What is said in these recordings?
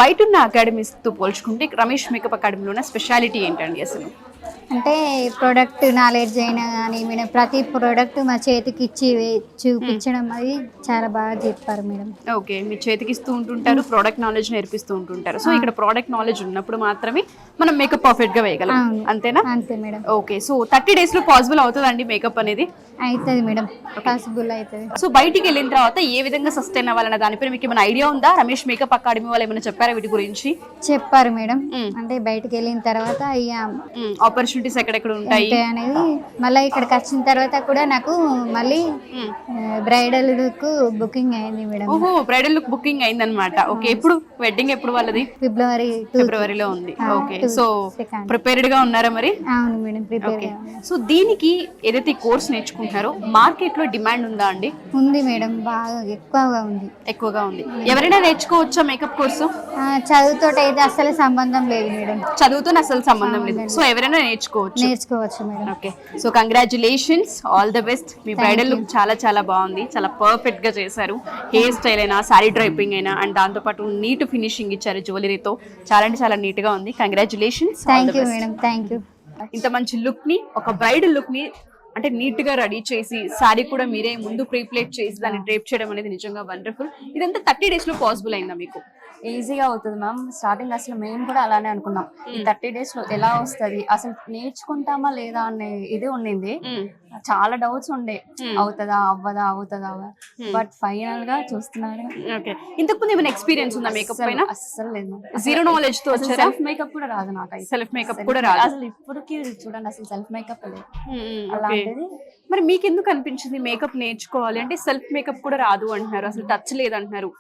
బయట ఉన్న అకాడమీస్తో పోల్చుకుంటే రమేష్ మేకప్ అకాడమీలో ఉన్న స్పెషాలిటీ ఏంటండి అసలు? అంటే ప్రొడక్ట్ నాలెడ్జ్ అయినా కానీ మేడం ప్రతి ప్రోడక్ట్ మా చేతికి ఇచ్చి చూపించడం అది చాలా బాగా చెప్పారు మేడం. ఓకే, మీ చేతికి ఇస్తూ ఉంటుంటారు, ప్రోడక్ట్ నాలెడ్జ్ నేర్పిస్తూ ఉంటుంటారు. సో ఇక్కడ ప్రోడక్ట్ నాలెడ్జ్ ఉన్నప్పుడు మాత్రమే మనం మేకప్ పర్ఫెక్ట్ గా వేయగలం, అంతేనా? అంతే మేడం. ఓకే, సో 30 days లో పాసిబుల్ అవుతుందండి మేకప్ అనేది? అవుతుంది మేడం, పాసిబుల్ అవుతుంది. సో బయటికి వెళ్ళిన తర్వాత ఏ విధంగా సస్టైన్ అవ్వాలన్న దానిపై మీకు ఏమైనా ఐడియా ఉందా? రమేష్ మేకప్ అకాడమీ వాళ్ళు ఏమైనా చెప్పారా వీటి గురించి? చెప్పారు మేడం. అంటే బయటకు వెళ్ళిన తర్వాత ఆపర్చునిటీస్ ఎక్కడెక్కడ ఉంటాయి అనేది, మళ్ళీ ఇక్కడికి వచ్చిన తర్వాత కూడా నాకు మళ్ళీ బ్రైడల్ లుక్ బుకింగ్ అయింది మేడం. ఓహో, బ్రైడల్ లుక్ బుకింగ్ అయింది అనమాట. ఓకే, ఎప్పుడు వెడ్డింగ్ ఎప్పుడు వాళ్ళది? ఫిబ్రవరిలో ఉంది. ఓకే, సో ప్రిపేర్డ్ గా ఉన్నారా మరి? అవును మేడం, ప్రిపేర్. సో దీనికి ఏదైతే కోర్స్ నేర్చుకుంటున్నారో మార్కెట్ లో డిమాండ్ ఉందా అండి? ఉంది మేడం, బాగా ఎక్కువగా ఉంది. ఎవరైనా నేర్చుకోవచ్చా మేకప్ కోర్సు? చదువుతో అయితే అసలు సంబంధం లేదు మేడం, చదువుతో అసలు సంబంధం లేదు. సో ఎవరైనా నేర్చుకోవచ్చు madam. Okay, so congratulations, all the best. Me bridal look చాలా చాలా బాగుంది, చాలా పర్ఫెక్ట్ గా చేశారు. హెయిర్ స్టైల్ అయినా, సారీ డ్రైపింగ్ అయినా, అండ్ దాంతో పాటు నీట్ ఫినిషింగ్ ఇచ్చారు జ్యువెలరీతో. చాలా అంటే చాలా నీట్ గా ఉంది. Congratulations. Thank you madam, thank you. ఇంత మంచి లుక్ ని, ఒక బ్రైడల్ లుక్ ని అంటే నీట్ గా రెడీ చేసి సారీ కూడా మీరే ముందు ప్రీప్లేట్ చేసి దాన్ని డ్రేప్ చేయడం అనేది నిజంగా వండర్ఫుల్. ఇదంతా 30 days లో పాసిబుల్ అయిందా మీకు? ఈజీగా అవుతుంది మ్యామ్. స్టార్టింగ్ అసలు మేము కూడా అలానే అనుకున్నాం, ఈ 30 days లో ఎలా వస్తుంది, అసలు నేర్చుకుంటామా లేదా అనే ఇది ఉండింది. చాలా డౌట్స్ ఉండే, అవుతుందా అవ్వదా, బట్ ఫైనల్ గా చూస్తున్నారు. ఓకే, ఇంతకు ముందు ఏమైనా ఎక్స్పీరియన్స్ ఉందా మేకప్ పైన? అస్సలు లేదు, జీరో నాలెడ్జ్ తో వచ్చారా? సెల్ఫ్ మేకప్ కూడా రాదు నాకు. సెల్ఫ్ మేకప్ కూడా రాదు అసలు, ఇప్పటికి చూడండి అసలు సెల్ఫ్ మేకప్ లేదు. అలాంటిది మరి మీకు ఎందుకు అనిపించింది మేకప్ నేర్చుకోవాలి అంటే? సెల్ఫ్ మేకప్ కూడా రాదు అంటున్నారు, అసలు టచ్ లేదు అంటున్నారు.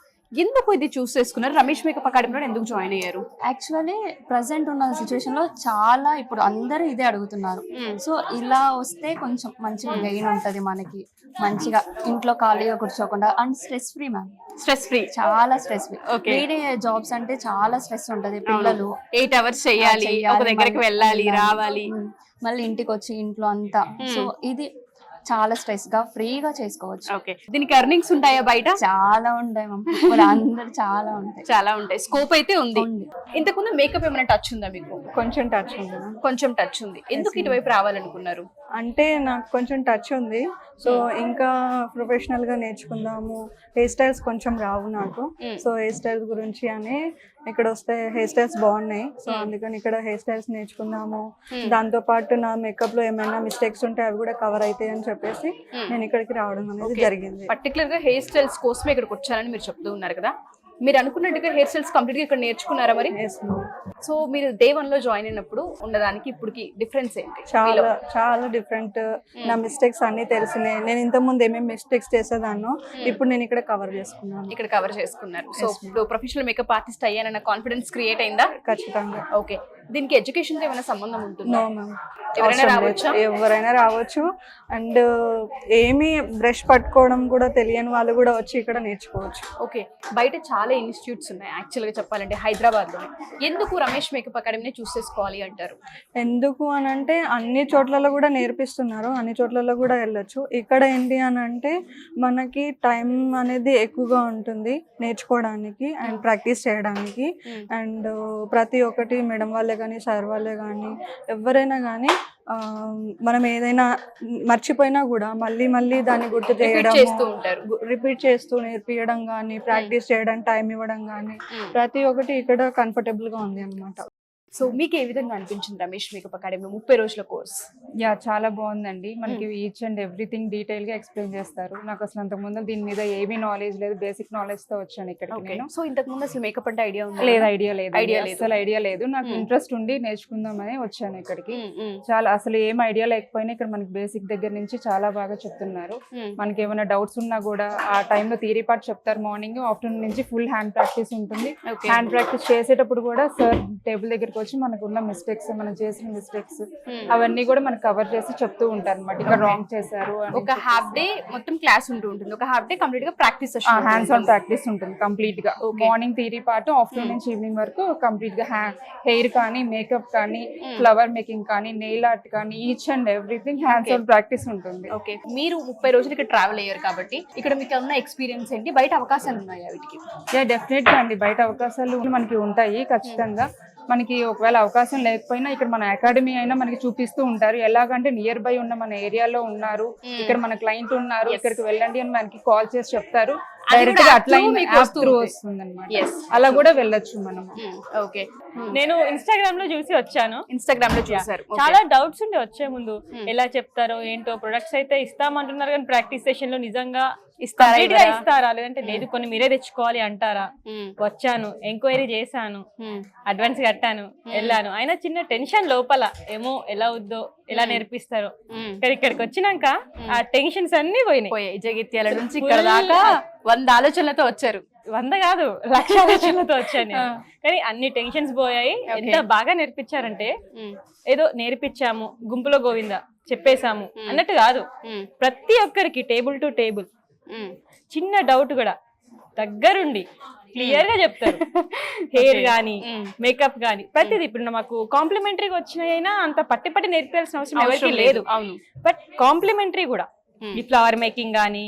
ఎందుకు ఇది చూస్ చేసుకున్నారు? రమేష్ మేకప్ అకాడమీలో ఎందుకు జాయిన్ అయ్యారు? యాక్చువల్లీ ప్రజెంట్ ఉన్న సిచ్యువేషన్ లో చాలా ఇప్పుడు అందరూ ఇదే అడుగుతున్నారు. సో ఇలా వస్తే కొంచెం మంచిగా గెయిన్ ఉంటది మనకి, మంచిగా ఇంట్లో ఖాళీగా కూర్చోకుండా. And stress free ma'am, stress free, చాలా స్ట్రెస్ ఫ్రీ. వేరే జాబ్స్ అంటే చాలా స్ట్రెస్ ఉంటది. పిల్లలు 8 hours చేయాలి, ఒక దగ్గరికి వెళ్ళాలి, రావాలి, మళ్ళీ ఇంటికి వచ్చి ఇంట్లో అంతా. సో ఇది చాలా స్ట్రెస్ గా ఫ్రీగా చేసుకోవచ్చు. ఓకే, దీనికి ఎర్నింగ్స్ ఉంటాయా బయట? చాలా ఉంటాయి అందరు, చాలా ఉంటాయి. స్కోప్ అయితే ఉంది. ఇంతకుముందు మేకప్ ఏమైనా టచ్ ఉందా మీకు? కొంచెం టచ్ ఉంది. కొంచెం టచ్ ఉంది. ఎందుకు ఇటువైపు రావాలనుకున్నారు? అంటే నాకు కొంచెం టచ్ ఉంది, సో ఇంకా ప్రొఫెషనల్ గా నేర్చుకుందాము. హెయిర్ స్టైల్స్ కొంచెం రావు నాకు, సో హెయిర్ స్టైల్స్ గురించి అని ఇక్కడ వస్తే హెయిర్ స్టైల్స్ బాగున్నాయి, సో అందుకని ఇక్కడ హెయిర్ స్టైల్స్ నేర్చుకుందాము. దాంతో పాటు నా మేకప్ లో ఏమైనా మిస్టేక్స్ ఉంటే అవి కూడా కవర్ అవుతాయి అని చెప్పేసి నేను ఇక్కడికి రావడం అనేది జరిగింది. పర్టికులర్ గా హెయిర్ స్టైల్స్ కోసమే ఇక్కడికి వచ్చారని మీరు చెప్తూ ఉన్నారు కదా, మీరు అనుకున్నట్టుగా హెయిర్ స్టైల్స్ కంప్లీట్ గా ఇక్కడ నేర్చుకున్నారా మరి? సో మీరు డే 1 లో జాయిన్ అయినప్పుడు ఉన్నదానికి ఇప్పటికి డిఫరెన్స్ ఏంటి? చాలా చాలా డిఫరెంట్. నా మిస్టేక్స్ అన్ని తెలిసినాయి. నేను ఇంత ముందు ఏమేమి మిస్టేక్స్ చేసేదాన్నో ఇప్పుడు నేను ఇక్కడ కవర్ చేసుకున్నారు. సో ఇప్పుడు ప్రొఫెషనల్ మేకప్ ఆర్టిస్ట్ అయ్యానన్న కాన్ఫిడెన్స్ క్రియేట్ అయిందా? ఖచ్చితంగా. ఓకే, దీనికి ఎడ్యుకేషన్ తో ఏమైనా సంబంధం ఉంటుందా? నో మ్యామ్, ఎవరైనా రావచ్చు. అండ్ ఏమి బ్రష్ పట్టుకోవడం కూడా తెలియని వాళ్ళు కూడా వచ్చి ఇక్కడ నేర్చుకోవచ్చు. ఓకే, బయట చాలా ఇన్స్టిట్యూట్స్ ఉన్నాయి యాక్చువల్ గా చెప్పాలంటే హైదరాబాద్ లో. ఎందుకు రమేష్ మేకప్ అకాడమీని చూస్ చేసుకోవాలి అంటారు? ఎందుకు అని అంటే అన్ని చోట్లలో కూడా నేర్పిస్తున్నారు, అన్ని చోట్లలో కూడా వెళ్ళొచ్చు. ఇక్కడ ఏంటి అని అంటే మనకి టైం అనేది ఎక్కువగా ఉంటుంది నేర్చుకోవడానికి అండ్ ప్రాక్టీస్ చేయడానికి. అండ్ ప్రతి ఒక్కటి మేడం వాళ్ళే కానీ సార్ వాళ్ళే కానీ ఎవరైనా కానీ మనం ఏదైనా మర్చిపోయినా కూడా మళ్ళీ మళ్ళీ దాన్ని గుర్తు చేయడం, రిపీట్ చేస్తూ నేర్పించడం కానీ, ప్రాక్టీస్ చేయడం, టైం ఇవ్వడం కానీ ప్రతి ఒక్కటి ఇక్కడ కంఫర్టబుల్ గా ఉంది అన్నమాట. సో మీకు ఏ విధంగా అనిపించింది రమేష్ మేకప్ అకాడమీ 30 రోజుల కోర్స్? చాలా బాగుందండి. మనకి ఈచ్ అండ్ ఎవ్రీథింగ్ డీటెయిల్ గా ఎక్స్ప్లెయిన్ చేస్తారు. నాకు అసలు అంతకుముందు దీని మీద ఏమీ నాలెడ్జ్ లేదు, బేసిక్ నాలెడ్జ్ తో వచ్చాను ఇక్కడికి. సో ఇంతకు ముందు అసలు మేకప్ అంటే ఐడియా ఉంది? లేదు, ఐడియా లేదు. నాకు ఇంట్రెస్ట్ ఉండి నేర్చుకుందామని వచ్చాను ఇక్కడికి. చాలా అసలు ఏం ఐడియా లేకపోయినా ఇక్కడ మనకి బేసిక్ దగ్గర నుంచి చాలా బాగా చెప్తున్నారు. మనకి ఏమైనా డౌట్స్ ఉన్నా కూడా ఆ టైంలో థియరీ పార్ట్ చెప్తారు. మార్నింగ్, ఆఫ్టర్నూన్ నుంచి ఫుల్ హ్యాండ్ ప్రాక్టీస్ ఉంటుంది. హ్యాండ్ ప్రాక్టీస్ చేసేటప్పుడు కూడా సార్ టేబుల్ దగ్గరికి వచ్చి మనకు ఉన్న మిస్టేక్స్, మనం చేసిన మిస్టేక్స్ అవన్నీ కూడా మనకు కవర్ చేసి చెప్తూ ఉంటారు అనమాట. ఇక్కడ రాంగ్ చేశారు అని. ఒక హాఫ్ డే మొత్తం క్లాస్ ఉంటూ ఉంటుంది, ఒక హాఫ్ డే కంప్లీట్ గా ప్రాక్టీస్ హ్యాండ్స్ ఆన్ ప్రాక్టీస్ ఉంటుంది కంప్లీట్ గా. మార్నింగ్ థియరీ పార్ట్, ఆఫ్టర్నూన్ నుంచి ఈవినింగ్ వరకు కంప్లీట్ గా హెయిర్ కానీ, మేకప్ కానీ, ఫ్లవర్ మేకింగ్ కానీ, నెయిల్ ఆర్ట్ కానీ, each and everything hands on practice ఉంటుంది. ఓకే, మీరు 30 రోజులు ఇక్కడ ట్రావెల్ అయ్యారు కాబట్టి ఇక్కడ మీకు ఉన్న ఎక్స్పీరియన్స్ ఏంటి, బయట అవకాశాలు ఉన్నాయా వీటికి? డెఫినెట్ గా అండి, బయట అవకాశాలు మనకి ఉంటాయి ఖచ్చితంగా. మనకి ఒకవేళ అవకాశం లేకపోయినా ఇక్కడ మన అకాడమీ అయినా మనకి చూపిస్తూ ఉంటారు. ఎలాగంటే నియర్ బై ఉన్న మన ఏరియాలో ఉన్నారు, ఇక్కడ మన క్లయింట్ ఉన్నారు, ఇక్కడికి వెళ్ళండి అని మనకి కాల్ చేసి చెప్తారు. డైరెక్ట్ గా అట్లా వస్తుంది అనమాట, అలా కూడా వెళ్ళొచ్చు మనం. ఓకే, నేను ఇన్స్టాగ్రామ్ లో చూసి వచ్చాను. ఇన్స్టాగ్రామ్ లో చూసారు. చాలా డౌట్స్ ఉండే వచ్చే ముందు, ఎలా చెప్తారో ఏంటో. ప్రొడక్ట్స్ అయితే ఇస్తామంటున్నారు కానీ ప్రాక్టీస్ సెషన్ లో నిజంగా ఇస్తారా లేదంటే లేదు కొన్ని మీరే తెచ్చుకోవాలి అంటారా? వచ్చాను, ఎంక్వైరీ చేశాను, అడ్వాన్స్ కట్టాను, వెళ్ళాను. అయినా చిన్న టెన్షన్ లోపల, ఏమో ఎలా వద్దో, ఎలా నేర్పిస్తారో. ఇక్కడికి వచ్చినాక ఆ టెన్షన్స్ అన్ని పోయినాయి. జగిత్యాల నుంచి ఇక్కడ దాకా 100 ఆలోచనలతో వచ్చారు. 100 కాదు, 1,00,000 ఆలోచనలతో వచ్చాను నేను. కానీ అన్ని టెన్షన్స్ పోయాయి. ఎంత బాగా నేర్పించారంటే, ఏదో నేర్పించాము గుంపులో గోవింద చెప్పేశాము అన్నట్టు కాదు. ప్రతి ఒక్కరికి టేబుల్ టు టేబుల్, చిన్న డౌట్ కూడా దగ్గరుండి క్లియర్ గా చెప్తారు. హెయిర్ గానీ, మేకప్ గానీ ప్రతిదీ. ఇప్పుడు మాకు కాంప్లిమెంటరీగా వచ్చినాయినా అంత పట్టి నేర్పాల్సిన అవసరం ఎవరికి లేదు. బట్ కాంప్లిమెంటరీ కూడా ఈ ఫ్లవర్ మేకింగ్ గానీ,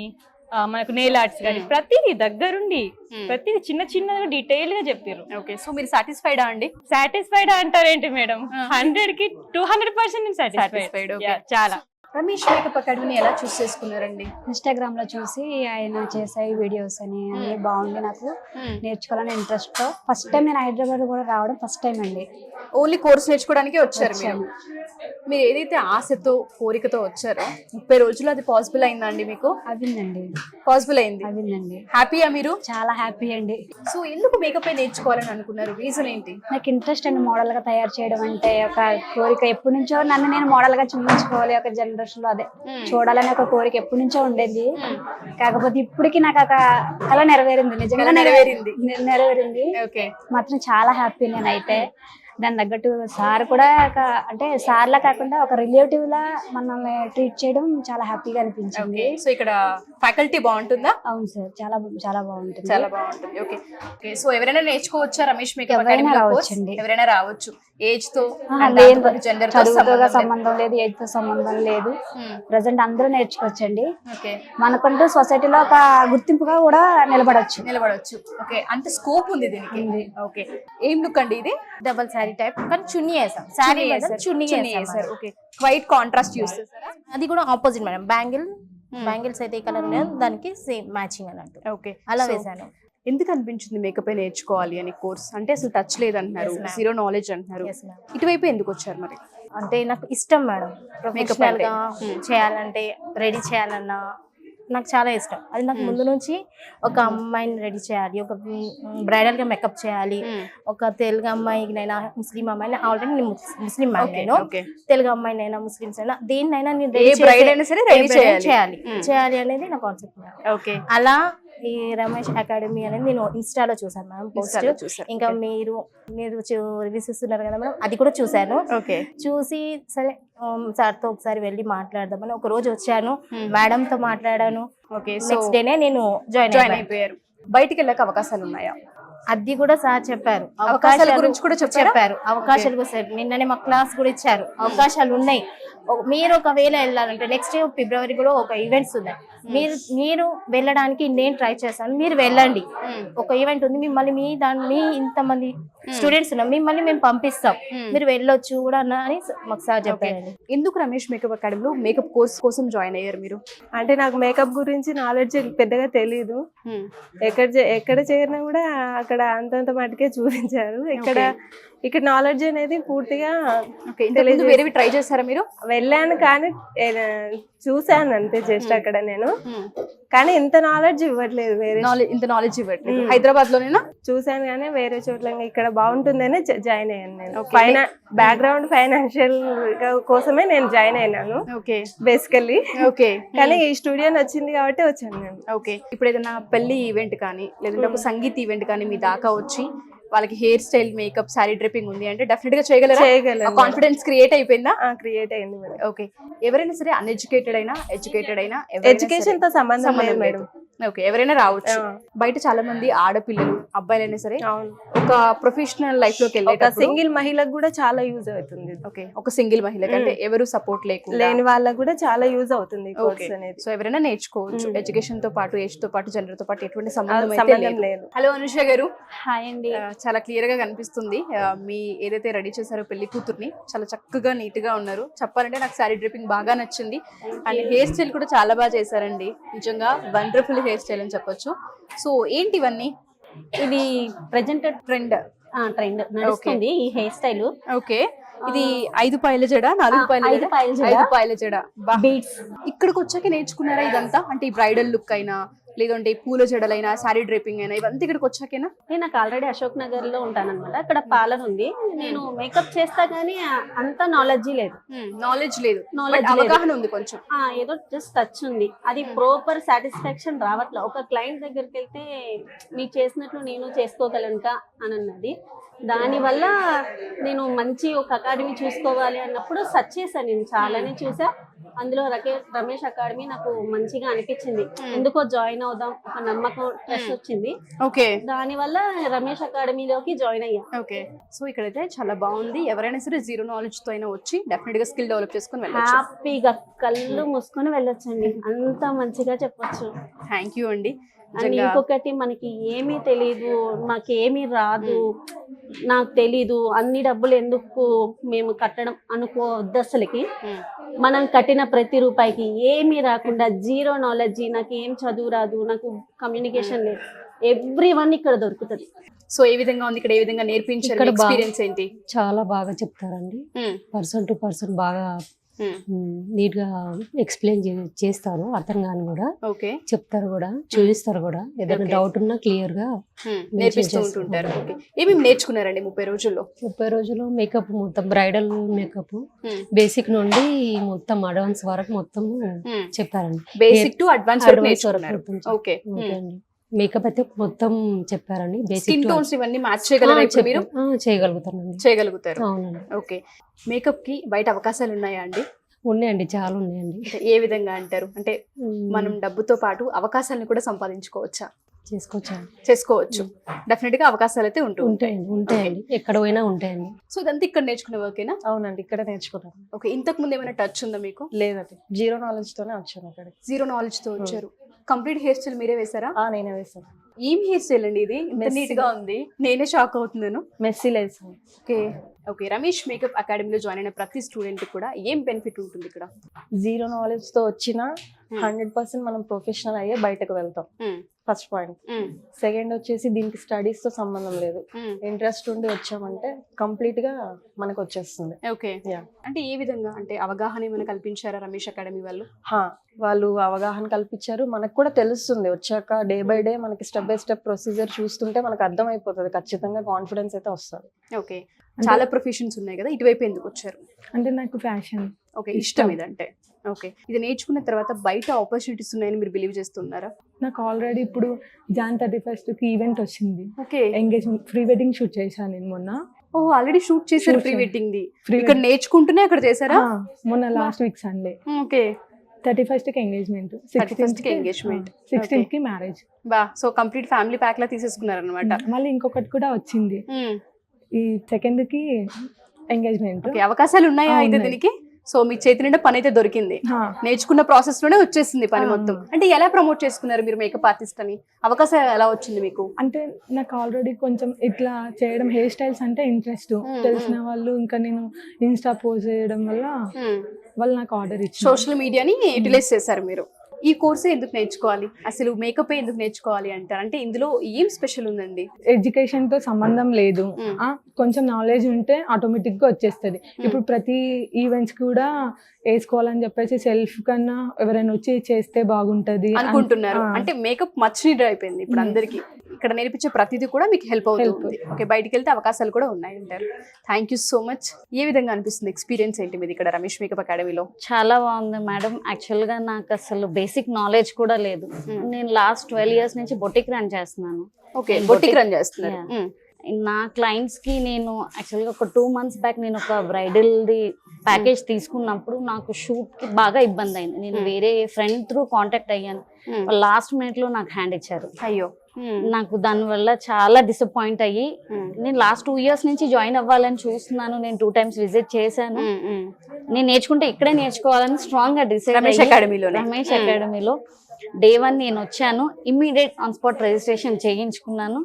మనకు నెయిల్ ఆర్ట్స్ కానీ ప్రతిదీ దగ్గరుండి, ప్రతిదీ చిన్న డీటెయిల్ గా చెప్పారు. ఓకే, సో మీరు సాటిస్ఫైడా అండి? సాటిస్ఫైడ్ అంటారేంటి మేడం? 100కి 200% సాటిస్ఫైడ్. చాలా. రమేష్ మేకప్ అకాడమీని ఎలా చూస్ చేసుకున్నారండి? ఇన్స్టాగ్రామ్ లో చూసి ఆయన చేసే వీడియోస్ అని అన్ని బాగుంది, నాకు నేర్చుకోవాలని ఇంట్రెస్ట్ తో ఫస్ట్ టైం నేను హైదరాబాద్ కూడా రావడం ఫస్ట్ టైం అండి. ఓన్లీ కోర్స్ నేర్చుకోవడానికి వచ్చారు మీరు? మీరు ఏదైతే ఆశతో కోరికతో వచ్చారో 30 రోజులు అది పాసిబుల్ అయిందా అండి మీకు? అవిందండి, పాసిబుల్ అయింది. అవిందండి. హ్యాపీయా మీరు? చాలా హ్యాపీ అండి. సో ఎందుకు మేకప్ నేర్చుకోవాలని అనుకున్నారు? రీజన్ ఏంటి? నాకు ఇంట్రెస్ట్ అండి మోడల్ గా తయారు చేయడం అంటే ఒక కోరిక. ఎప్పటి నుంచో నన్ను నేను మోడల్ గా చూపించుకోవాలి ఒక జనరేషన్ లో, అదే చూడాలని ఒక కోరిక ఎప్పటి నుంచో ఉండేది. కాకపోతే ఇప్పటికి నాకు ఒక కళ నెరవేరింది, నిజంగా నెరవేరింది. మాత్రం చాలా హ్యాపీ నేనైతే. దాని తగ్గట్టు సార్ కూడా అంటే సార్ లా కాకుండా ఒక రిలేటివ్ లా మనల్ని ట్రీట్ చేయడం చాలా హ్యాపీగా అనిపించింది. సో ఇక్కడ ఫ్యాకల్టీ బాగుంటుందా? అవును సార్, చాలా చాలా బాగుంటుంది. చాలా బాగుంటుంది. ఓకే ఓకే, సో ఎవరైనా నేర్చుకోవచ్చా రమేష్ మేకప్ ఎవరైనా అకాడమీలో? రావచ్చండి. ఎవరైనా రావచ్చు. ఏజ్ తో జెండర్ చదువుతో సంబంధం లేదు, ఏజ్ తో సంబంధం లేదు. ప్రజెంట్ అందరూ నేర్చుకోవచ్చండి. మనకంటూ సొసైటీలో ఒక గుర్తింపుగా కూడా నిలబడవచ్చు. ఓకే, అంత స్కోప్ ఉంది దీనికి. ఓకే, ఏం లుక్ అండి ఇది? డబల్ శారీ టైప్ కానీ చున్నీ వేసాం. శారీ చున్నీ వేసారు. ఓకే, వైట్ కాంట్రాస్ట్ యూస్ చేస్తారా? అది కూడా ఆపోజిట్ మేడం. బ్యాంగిల్స్ అయితే ఈ కలర్ దానికి సేమ్ మ్యాచింగ్ అన్నట్టు. ఓకే, అలా వేసాను. ఎందుకు అనిపించింది మేకప్ నేర్చుకోవాలి అని కోర్స్? అంటే అసలు టచ్ లేదంటున్నారు, జీరో నాలెడ్జ్ అంటున్నారు. ఇటువైపు ఎందుకు వచ్చారు మరి? అంటే నాకు ఇష్టం మేడం, ప్రొఫెషనల్ గా చేయాలంటే, రెడీ చేయాలన్నా నాకు చాలా ఇష్టం. అది నాకు ముందు నుంచి ఒక అమ్మాయిని రెడీ చేయాలి, ఒక బ్రైడల్ గా మేకప్ చేయాలి, ఒక తెలుగు అమ్మాయినైనా ముస్లిం అమ్మాయిని, ఆల్రెడీ నేను ముస్లిం నేను, తెలుగు అమ్మాయినైనా ముస్లిమ్స్ అయినా దేన్నైనా నేను చేయాలి అనేది నా కాన్సెప్ట్. అలా ఈ రమేష్ అకాడమీ అనేది నేను ఇన్స్టాలో చూసాను మేడం పోస్ట్. ఇంకా మీరు రివ్యూస్ ఇస్తున్నారు కదా మేడం, అది కూడా చూసాను. చూసి సరే సార్తో ఒకసారి వెళ్ళి మాట్లాడదామని ఒక రోజు వచ్చాను, మేడం తో మాట్లాడాను. నెక్స్ట్ డేనే నేను జాయిన్ అయిపోయారు. బయటికి వెళ్ళక అవకాశాలు ఉన్నాయా? అది కూడా సార్ చెప్పారు. అవకాశాల గురించి కూడా చెప్పారు. అవకాశాలు కూడా సార్ నిన్ననే మా క్లాస్ కూడా ఇచ్చారు. అవకాశాలు ఉన్నాయి. మీరు ఒకవేళ వెళ్ళాలంటే నెక్స్ట్ ఫిబ్రవరి కూడా ఒక ఈవెంట్స్ ఉన్నాయి. మీరు వెళ్ళడానికి నేను ట్రై చేస్తాను, మీరు వెళ్ళండి. ఒక ఈవెంట్ ఉంది, మిమ్మల్ని మీ ఇంతమంది స్టూడెంట్స్ ఉన్నారు, మిమ్మల్ని మేము పంపిస్తాం, మీరు వెళ్ళొచ్చు కూడా అని మాకు సార్ చెప్పారండి. ఎందుకు రమేష్ మేకప్ అకాడమీలో మేకప్ కోర్స్ కోసం జాయిన్ అయ్యారు మీరు? అంటే నాకు మేకప్ గురించి నాలెడ్జ్ పెద్దగా తెలీదు. ఎక్కడ చేరినా కూడా అక్కడ అంతంత మటుకే చూపించారు. ఇక్కడ నాలెడ్జ్ అనేది పూర్తిగా వేరేవి ట్రై చేస్తారా మీరు? వెళ్ళాను కానీ చూసాను అంతే జస్ట్ అక్కడ నేను, కానీ ఇంత నాలెడ్జ్ ఇవ్వట్లేదు. ఇంత నాలెడ్జ్ ఇవ్వట్లేదు. హైదరాబాద్ లోనేనా? చూసాను కానీ వేరే చోట్ల ఇక్కడ బాగుంటుందనే జాయిన్ అయ్యాను నేను. బ్యాక్గ్రౌండ్ ఫైనాన్షియల్ కోసమే నేను జాయిన్ అయినాను బేసికల్లీ. కానీ ఈ స్టూడియో నచ్చింది కాబట్టి వచ్చాను నేను. ఓకే, ఇప్పుడు ఏదైనా పెళ్లి ఈవెంట్ కానీ లేదంటే ఒక సంగీత్ ఈవెంట్ కానీ మీ దాకా వచ్చి వాళ్ళకి hair style, makeup, sorry dripping ఉంది అంటే డెఫినెట్ గా చేయగలరా? చేయగలను. కాన్ఫిడెన్స్ క్రియేట్ అయిపోయిందా? క్రియేట్ అయింది మేడం. ఓకే. ఎవరైనా సరే అన్ఎడ్యుకేటెడ్ అయినా, ఎడ్యుకేటెడ్ అయినా, ఎడ్యుకేషన్ తో సంబంధం లేదు మేడం. ఓకే, ఎవరైనా రావచ్చు. బయట చాలా మంది ఆడపిల్లలు, అబ్బాయిలైనా సరే అవును. ఒక ప్రొఫెషనల్ లైఫ్ లోకి ఒక వెళ్ళేటప్పుడు సింగిల్ మహిళకు కూడా చాలా యూజ్ అవుతుంది. ఓకే, ఒక సింగిల్ మహిళ అంటే ఎవరు సపోర్ట్ లేని వాళ్ళకు కూడా చాలా యూజ్ అవుతుంది ఈ కోర్స్ అనేది. సో ఎవరైనా నేర్చుకోవచ్చు. ఎడ్యుకేషన్ తో పాటు, ఏజ్ తో పాటు, జెండర్ తో పాటు ఎటువంటి సంబంధం అయితే సంబంధం లేదు. లేదు. హలో అనుష గారు. హాయ్ అండి. చాలా క్లియర్ గా కనిపిస్తుంది. మీ ఏదైతే రెడీ చేశారో పెళ్లి కూతుర్ని, చాలా చక్కగా నీట్ గా ఉన్నారు. చెప్పాలంటే నాకు సారీ డ్రిప్పింగ్ బాగా నచ్చింది. అండ్ హెయిర్ స్టైల్ కూడా చాలా బాగా చేశారండి. నిజంగా వండర్ఫుల్ హెయిర్ స్టైల్ అని చెప్పొచ్చు. సో ఏంటి ఇవన్నీ? ఇది ప్రెజెంట్ ట్రెండ్ నడుస్తుంది ఈ హెయిర్ స్టైల్. ఓకే, ఇది 5 పాయల జడ, 4 పాయల జడ, 5 పాయల జడ. బీట్స్ ఇక్కడికి వచ్చాక నేర్చుకున్నారా ఇదంతా? అంటే ఈ బ్రైడల్ లుక్ అయినా, లేదంటే పూల జడలైనా, సారీ డ్రేపింగ్ అయినా, ఇవంతా ఇక్కడికి వచ్చాకేనా? నేను నాకు ఆల్రెడీ అశోక్ నగర్ లో ఉంటాను అనమాట. అక్కడ పార్లర్ ఉంది. నేను మేకప్ చేస్తా గానీ అంత నాలెడ్జ్ లేదు. నాలెడ్జ్ లేదు, Knowledge అవగాహన ఉంది కొంచెం. ఏదో జస్ట్ టచ్ ఉంది. అది ప్రాపర్ సాటిస్ఫాక్షన్ రావట్లే. ఒక క్లయింట్ దగ్గరికి వెళ్తే మీరు చేసినట్లు నేను చేసుకోగలనుక అని అన్నది. దానివల్ల నేను మంచి ఒక అకాడమీ చూసుకోవాలి అన్నప్పుడు సెర్చ్ చేశాను. నేను చాలానే చూసా. అందులో రమేష్ అకాడమీ నాకు మంచిగా అనిపించింది. ఎందుకో జాయిన్ అవుదాం, ఒక నమ్మకం, ట్రస్ట్ వచ్చింది. ఓకే, దానివల్ల రమేష్ అకాడమీలోకి జాయిన్ అయ్యా. ఓకే. సో ఇక్కడైతే చాలా బాగుంది. ఎవరైనా సరే జీరో నాలెడ్జ్ తో అయినా వచ్చి డెఫినెట్ గా స్కిల్ డెవలప్ చేసుకుని వెళ్ళొచ్చు. హ్యాపీగా కళ్ళు మూసుకొని వెళ్ళొచ్చండి. అంత మంచిగా చెప్పొచ్చు. థ్యాంక్ యూ అండి. అండ్ ఇంకొకటి, మనకి ఏమీ తెలీదు, నాకేమీ రాదు, నాకు తెలీదు, అన్ని డబ్బులు ఎందుకు మేము కట్టడం అనుకోవద్దు అసలుకి. మనం కట్టిన ప్రతి రూపాయికి ఏమీ రాకుండా, జీరో నాలెడ్జ్, నాకు ఏం చదువు రాదు, నాకు కమ్యూనికేషన్ లేదు, ఎవ్రీవన్ ఇక్కడ దొరుకుతుంది. సో ఏ విధంగా ఉంది ఇక్కడ? ఏ విధంగా నేర్పించారు? ఎక్స్పీరియన్స్ ఏంటి? చాలా బాగా చెప్తారండి. పర్సన్ టు పర్సన్ బాగా నీట్ గా ఎక్స్ప్లెయిన్ చేస్తారు. అర్థం కాని కూడా ఓకే చెప్తారు కూడా, చూపిస్తారు కూడా. ఏదైనా డౌట్ ఉన్నా క్లియర్ గా నేర్పిస్తూ ఉంటుంటారు. ఓకే, ఏమేమి నేర్చుకున్నారండి 30 రోజుల్లో? 30 రోజుల్లో మేకప్ మొత్తం, బ్రైడల్ మేకప్ బేసిక్ నుండి మొత్తం అడ్వాన్స్ వరకు మొత్తం చెప్పారండి. బేసిక్ టు అడ్వాన్స్ వరకు నేర్చుకున్నారు. ఓకే అండి. మేకప్ అయితే మొత్తం చెప్పారండి. స్కిన్ టోన్స్ ఇవన్నీ మ్యాచ్ చేయగలరా ఇప్పుడు మీరు? చేయగలుగుతారండి. చేయగలుగుతారు. అవునండి. ఓకే, మేకప్ కి బయట అవకాశాలు ఉన్నాయా అండి? ఉన్నాయండి, చాలా ఉన్నాయండి. ఏ విధంగా అంటారు? అంటే మనం డబ్బుతో పాటు అవకాశాలను కూడా సంపాదించుకోవచ్చా? చేసుకోవచ్చు. డెఫినెట్ గా అవకాశాలు అయితే ఉంటాయండి. ఎక్కడ పోయినా ఉంటాయండి. సో ఇదంతా ఇక్కడ నేర్చుకునే ఓకేనా? అవునండి, ఇక్కడ నేర్చుకున్నాను. ఓకే, ఇంతకు ముందు ఏమైనా టచ్ ఉందా మీకు? లేదండి, జీరో నాలెడ్జ్ తోనే వచ్చాను ఇక్కడ. జీరో నాలెడ్జ్ తో వచ్చారు. కంప్లీట్ హెయిర్ స్టైల్ మీరే వేసారా? నేనే వేసాను. ఏం హెయిర్ స్టైల్ అండి ఇది? ఇంత నీట్ గా ఉంది, నేనే షాక్ అవుతున్నాను. మెస్సీ వేసాను. ఓకే ఓకే, రమేష్ మేకప్ అకాడమీలో జాయిన్ అయిన ప్రతి స్టూడెంట్ కూడా ఏం బెనిఫిట్ ఉంటుంది ఇక్కడ? జీరో నాలెడ్జ్ తో వచ్చిన 100% మనం ప్రొఫెషనల్ అయ్యే బయటకు వెళ్తాం. First point. సెకండ్ వచ్చేసి దీనికి స్టడీస్ తో సంబంధం లేదు. ఇంట్రెస్ట్ ఉండి వచ్చామంటే కంప్లీట్ గా మనకు వచ్చేస్తుంది. ఓకే, అంటే ఏ విధంగా? అంటే అవగాహన ఏమైనా కల్పించారా రమేష్ అకాడమీ వాళ్ళు? వాళ్ళు అవగాహన కల్పించారు. మనకు కూడా తెలుస్తుంది వచ్చాక, డే బై డే మనకి స్టెప్ బై స్టెప్ ప్రొసీజర్ చూస్తుంటే మనకు అర్థం అయిపోతుంది. ఖచ్చితంగా కాన్ఫిడెన్స్ అయితే వస్తుంది. ఓకే, చాలా ప్రొఫెషన్స్ ఉన్నాయి కదా, ఇటువైపు ఎందుకు వచ్చారు? అంటే నాకు ఫ్యాషన్ ఓకే, ఇష్టం ఇదంటే. ఓకే, ఇది నేర్చుకున్న తర్వాత బయట ఆపర్చునిటీస్ ఉన్నాయని మీరు బిలీవ్ చేస్తున్నారా? నాకు ఆల్రెడీ ఇప్పుడు Jan 31st కి ఈవెంట్ వచ్చింది. Okay, engagement pre wedding shoot చేశాను నేను మొన్న. ఓహ్, ఆల్రెడీ షూట్ చేశారు ప్రీ వెడ్డింగ్ ది? ఇక్కడ నేర్చుకుంటూనే అక్కడ చేశారా? మొన్న last week Sunday. Okay, 31st కి ఎంగేజ్మెంట్, 16th కి ఎంగేజ్మెంట్, 16th కి మ్యారేజ్. బా, సో కంప్లీట్ ఫ్యామిలీ ప్యాక్ లా తీసేసుకున్నారన్నమాట. మళ్ళీ ఇంకొకటి కూడా వచ్చింది, ఈ 2nd కి ఎంగేజ్మెంట్. ఓకే, అవకాశాలు ఉన్నాయా అయితే దీనికి? సో మీ చేతి నిండా పని అయితే దొరికింది. నేర్చుకున్న ప్రాసెస్ లోనే వచ్చేసింది పని మొత్తం. అంటే ఎలా ప్రమోట్ చేసుకున్నారు మీరు మేకప్ ఆర్టిస్ట్ అని? అవకాశం ఎలా వచ్చింది మీకు? అంటే నాకు ఆల్రెడీ కొంచెం ఇట్లా చేయడం, హెయిర్ స్టైల్స్ అంటే ఇంట్రెస్ట్. తెలిసిన వాళ్ళు, ఇంకా నేను ఇన్స్టా పోస్ట్ చేయడం వల్ల వాళ్ళు నాకు ఆర్డర్ ఇచ్చారు. సోషల్ మీడియాని యూటిలైజ్ చేశారు మీరు. ఈ కోర్సే ఎందుకు నేర్చుకోవాలి అసలు? మేకప్ ఎందుకు నేర్చుకోవాలి అంటారు? అంటే ఇందులో ఏం స్పెషల్ ఉందండి? ఎడ్యుకేషన్ తో సంబంధం లేదు. కొంచెం నాలెడ్జ్ ఉంటే ఆటోమేటిక్ గా వచ్చేస్తుంది. ఇప్పుడు ప్రతి ఈవెంట్స్ కూడా వేసుకోవాలని చెప్పేసి సెల్ఫ్ కన్నా ఎవరైనా వచ్చి చేస్తే బాగుంటది అనుకుంటున్నారు. అంటే మేకప్ మచ్ నీడ్ అయిపోయింది ఇప్పుడు అందరికి. ఇక్కడ నేర్పించే ప్రతిదీ కూడా మీకు హెల్ప్ అవుతుంది. ఓకే, బయటికి వెళ్తే అవకాశాలు కూడా ఉన్నాయి అంటారు. Thank you so much. ఏ విధంగా అనిపిస్తుంది? ఎక్స్పీరియన్స్ ఏంటి మీది ఇక్కడ రమేష్ మేకప్ అకాడమీలో? చాలా బాగుంది మేడం. యాక్చువల్ గా నాకు అసలు బేసిక్ నాలెడ్జ్ కూడా లేదు. నేను లాస్ట్ 12 years నుంచి బొటిక్ రన్ చేస్తున్నాను. ఓకే, బొటిక్ రన్ చేస్తున్నారు. నా క్లయింట్స్కి నేను యాక్చువల్గా ఒక 2 months బ్యాక్ నేను ఒక బ్రైడల్ది ప్యాకేజ్ తీసుకున్నప్పుడు నాకు షూట్కి బాగా ఇబ్బంది అయింది. నేను వేరే ఫ్రెండ్ త్రూ కాంటాక్ట్ అయ్యాను. లాస్ట్ మినిట్లో నాకు హ్యాండ్ ఇచ్చారు. అయ్యో. నాకు దానివల్ల చాలా డిసప్పాయింట్ అయ్యి నేను లాస్ట్ 2 years నుంచి జాయిన్ అవ్వాలని చూస్తున్నాను. నేను 2 times విజిట్ చేశాను. నేను నేర్చుకుంటే ఇక్కడే నేర్చుకోవాలని స్ట్రాంగ్ గా డిసైడ్ రమేష్ అకాడమీలో Day 1 నేను వచ్చాను. ఇమ్మీడియట్ ఆన్ స్పాట్ రిజిస్ట్రేషన్ చేయించుకున్నాను.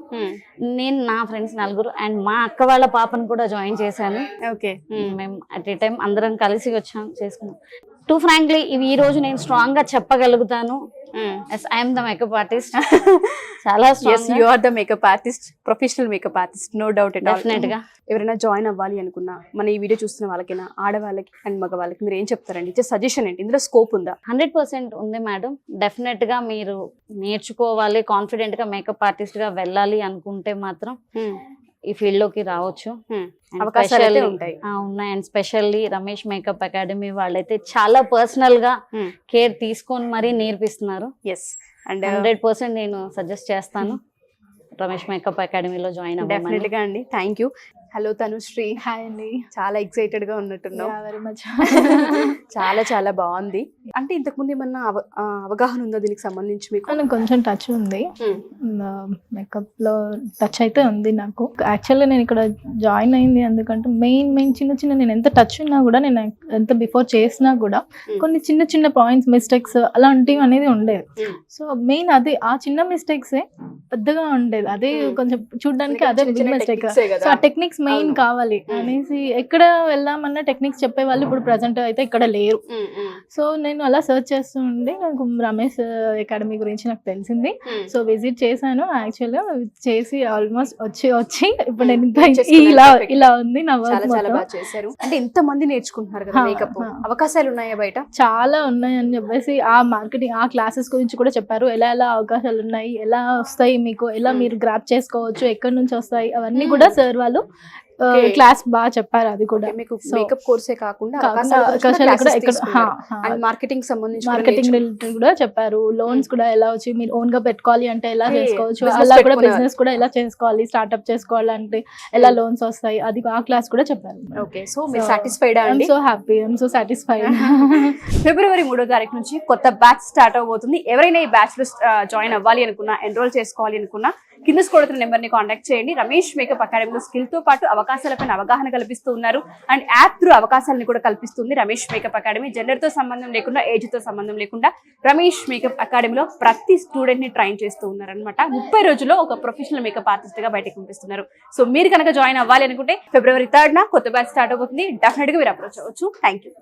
నేను నా ఫ్రెండ్స్ 4 అండ్ మా అక్క వాళ్ళ పాపను కూడా జాయిన్ చేశాను. ఓకే. మేము అట్ ఏ టైం అందరం కలిసి వచ్చాం చేసుకున్నాం. టు ఫ్రాంక్లీ ఇవి ఈ రోజు నేను స్ట్రాంగ్ గా చెప్పగలుగుతాను. Yes, I'm the makeup artist. చాలా strong. You are the makeup artist, professional makeup artist, no doubt. Definite గా ఎవరైనా జాయిన్ అవ్వాలి అనుకున్నా, మన ఈ వీడియో చూస్తున్న వాళ్ళకైనా, ఆడవాళ్ళకి అండ్ మగవాళ్ళకి మీరు ఏం చెప్తారండి? ఇచ్చే సజెషన్ ఏంటి? ఇందులో స్కోప్ ఉందా? 100% ఉంది మేడం. డెఫినెట్ గా మీరు నేర్చుకోవాలి, కాన్ఫిడెంట్ గా మేకప్ ఆర్టిస్ట్ గా వెళ్ళాలి అనుకుంటే మాత్రం ఈ ఫీల్డ్ లోకి రావచ్చు. అవకాశాలు అయితే ఉంటాయి. ఉన్నాయి. And specially Ramesh makeup academy వాళ్ళైతే చాలా పర్సనల్ గా కేర్ తీసుకొని మరీ నేర్పిస్తున్నారు. ఎస్, అండ్ 100% నేను సజెస్ట్ చేస్తాను రమేష్ మేకప్ అకాడమీలో జాయిన్ అవ్వండి. డెఫినెట్ గా అండి. Thank you. Hello Tanushree. Hi అండి. చాలా ఎక్సైటెడ్ గా ఉన్నట్టున్నావు. Very much. చాలా చాలా బాగుంది. అంటే ఇంతకు ముందు ఏమన్నా అవగాహన ఉందా దీనికి సంబంధించి మీకు? నాకు కొంచెం టచ్ ఉంది, మేకప్ లో టచ్ అయితే ఉంది నాకు. యాక్చువల్గా నేను ఇక్కడ జాయిన్ అయింది ఎందుకంటే మెయిన్ చిన్న నేను ఎంత టచ్ ఉన్నా కూడా, నేను ఎంత బిఫోర్ చేసినా కూడా కొన్ని చిన్న పాయింట్స్ మిస్టేక్స్ అలాంటివి అనేది ఉండేది. సో మెయిన్ అది ఆ చిన్న మిస్టేక్సే పెద్దగా ఉండేది. అదే కొంచెం చూడడానికి అదే బిగ్ మిస్టేక్. సో ఆ టెక్నిక్స్ మెయిన్ కావాలి అనేసి ఎక్కడ వెళ్దామన్నా టెక్నిక్స్ చెప్పే వాళ్ళు ఇప్పుడు ప్రెసెంట్ అయితే ఇక్కడ లేరు. సో నేను అలా సర్చ్ చేస్తూ ఉండి నాకు రమేష్ అకాడమీ గురించి నాకు తెలిసింది. సో విజిట్ చేశాను. యాక్చువల్గా చేసి ఆల్మోస్ట్ వచ్చి ఇప్పుడు నేను ఇలా ఉంది నా వర్క్. చాలా బాగా చేశారు. అంటే ఇంత మంది నేర్చుకుంటున్నారు కదా మేకప్, అవకాశాలు ఉన్నాయా బయట? చాలా ఉన్నాయని చెప్పేసి ఆ మార్కెటింగ్ ఆ క్లాసెస్ గురించి కూడా చెప్పారు. ఎలా అవకాశాలు ఉన్నాయి, ఎలా వస్తాయి మీకు, ఎలా మీరు గ్రాప్ చేసుకోవచ్చు, ఎక్కడి నుంచి వస్తాయి, అవన్నీ కూడా సార్ వాళ్ళు క్లాస్ బాగా చెప్పారు. అది కూడా మీకు మేకప్ కోర్సే కాకుండా మార్కెటింగ్ సంబంధించి మార్కెటింగ్ రిలేటెడ్ కూడా చెప్పారు. లోన్స్ కూడా ఎలా వచ్చి మీరు ఓన్ గా పెట్టుకోవాలి అంటే ఎలా చేసుకోవచ్చు, అలా కూడా బిజినెస్ కూడా ఎలా చేసుకోవాలి, స్టార్ట్అప్ చేసుకోవాలి అంటే ఎలా లోన్స్ వస్తాయి, అది ఆ క్లాస్ కూడా చెప్పారు. ఓకే. సో మీరు సాటిస్ఫైడ్ అండి? So happy, I'm so satisfied. February 3వ తారీఖు నుంచి కొత్త బ్యాచ్ స్టార్ట్ అవబోతుంది. ఎవరైనా ఈ బ్యాచ్ లో జాయిన్ అవ్వాలి అనుకున్నా, ఎన్రోల్ చేసుకోవాలి అనుకున్నా, కింద స్క్రోల్ నెంబర్ ని కాంటాక్ట్ చేయండి. రమేష్ మేకప్ అకాడమీలో స్కిల్ తో పాటు అవకాశాలపైన అవగాహన కల్పిస్తూ ఉన్నారు. అండ్ యాప్ త్రూ అవకాశాలను కూడా కల్పిస్తుంది రమేష్ మేకప్ అకాడమీ. జెండర్ తో సంబంధం లేకుండా, ఏజ్ తో సంబంధం లేకుండా రమేష్ మేకప్ అకాడమీలో ప్రతి స్టూడెంట్ ని ట్రైన్ చేస్తూ ఉన్నారు అనమాట. 30 రోజుల్లో ఒక ప్రొఫెషనల్ మేకప్ ఆర్టిస్ట్ గా బయటకు పంపిస్తున్నారు. సో మీరు కనుక జాయిన్ అవ్వాలి అనుకుంటే February 3rd కొత్త బ్యాచ్ స్టార్ట్ అవుతుంది. డెఫినెట్ గా మీరు అప్రోచ్ అవ్వచ్చు. Thank you.